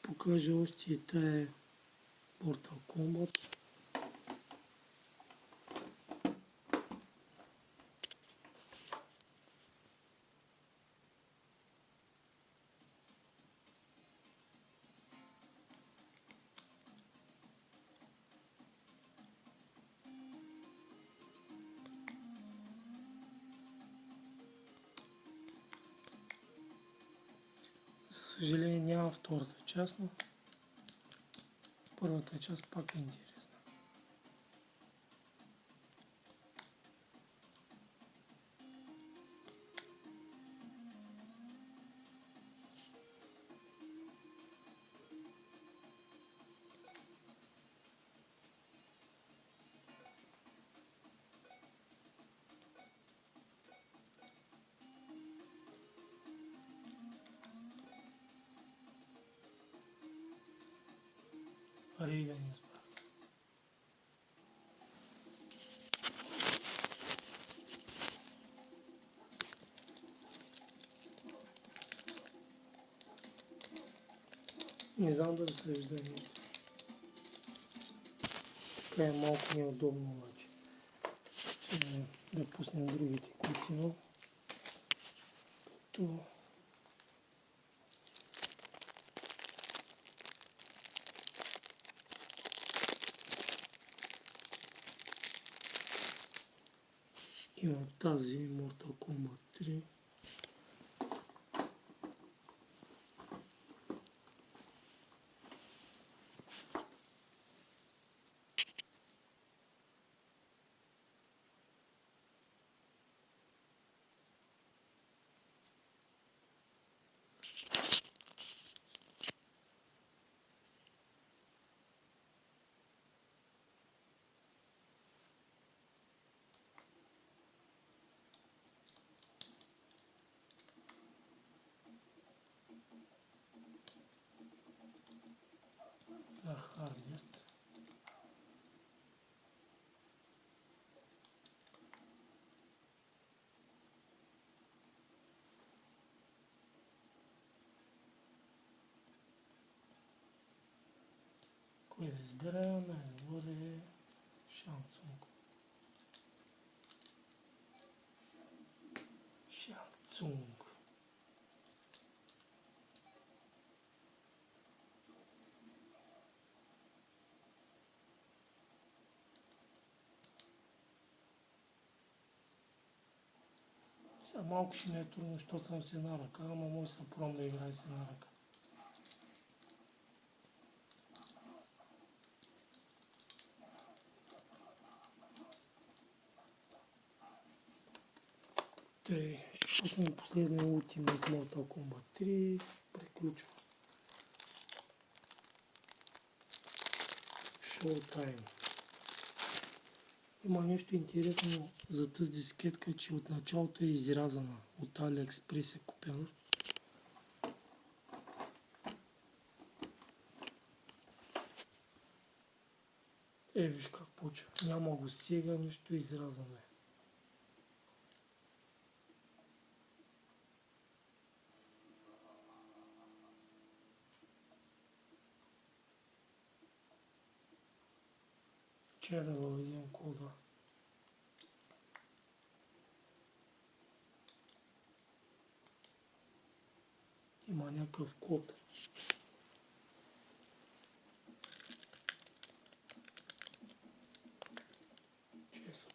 покажа още и тая Mortal Kombat. За съжаление няма втората част, но първата част пак е интересна. Рейден избрах. Не знам дали се вижда нещо. Така е малко неудобно обаче. Да пуснем другите кутино. Като има тази Mortal Kombat 3. На Hardest. Кой да изберем? Най-добре Шансунг. Шансунг. Сега малко ще ми е трудно, защото съм с една ръка, ама може да се пробвам да играя с една ръка. Тъй, ще пуснем последния Ultimate Mortal Kombat 3. Приключва. Showtime. Има нещо интересно за тази дискетка, че от началото е изрязана. От AliExpress е купена. Виж как почва. Няма го сега, нищо изрязано е. Че да въведем кода. Има някакъв код. Че са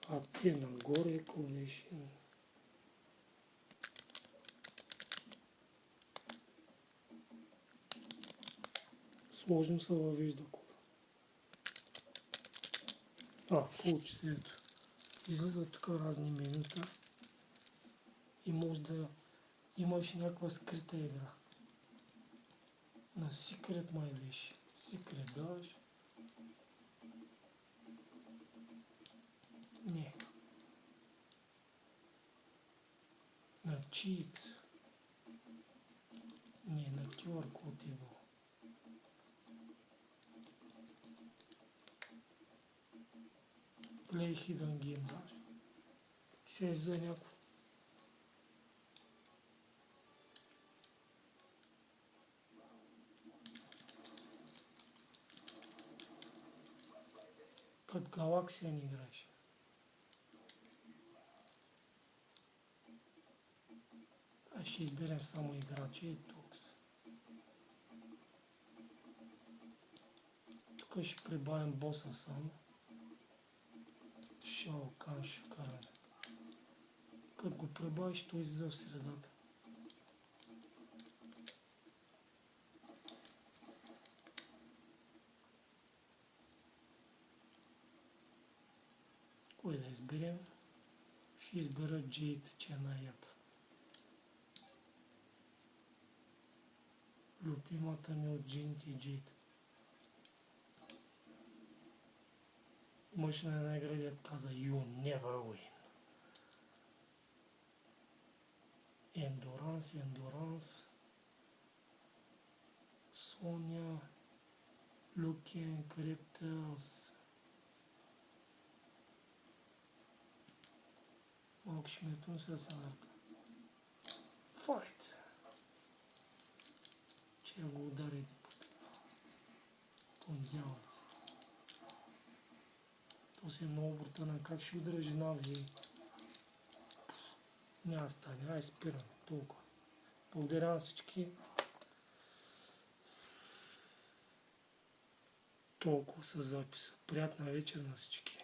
АЦ нагоре, Collection. Сложно се въвежда кода. Получи се ето. Излизат тук разни менюта и може да имаш някаква скрита игра. На Secret май беше. Secret даваш. Не. На Cheats. Не, на QR код е било. Play Hidden Game даваш. се излезе някой. Като Галаксия ни играеше. А ще изберем само играчи и тук са. Тук ще прибавим боса само. Шао Кан ще вкараме. Като го прибавиш, той излиза в средата. Кой да изберем? Ще избера Джейд, че е най-яка. Любимата ми от жените е Джейд. Мъж на една игра, дед каза You never win. Endurance. Соня. Looking Cryptos. Малко ще ме тун с анарка. Fight! Че го удари един път. Тондяват. То си е много брутален. Как ще ударя жена ви? Няма стане. Ай, спирам. Толкова. Благодаря на всички. Толкова са записа. Приятна вечер на всички.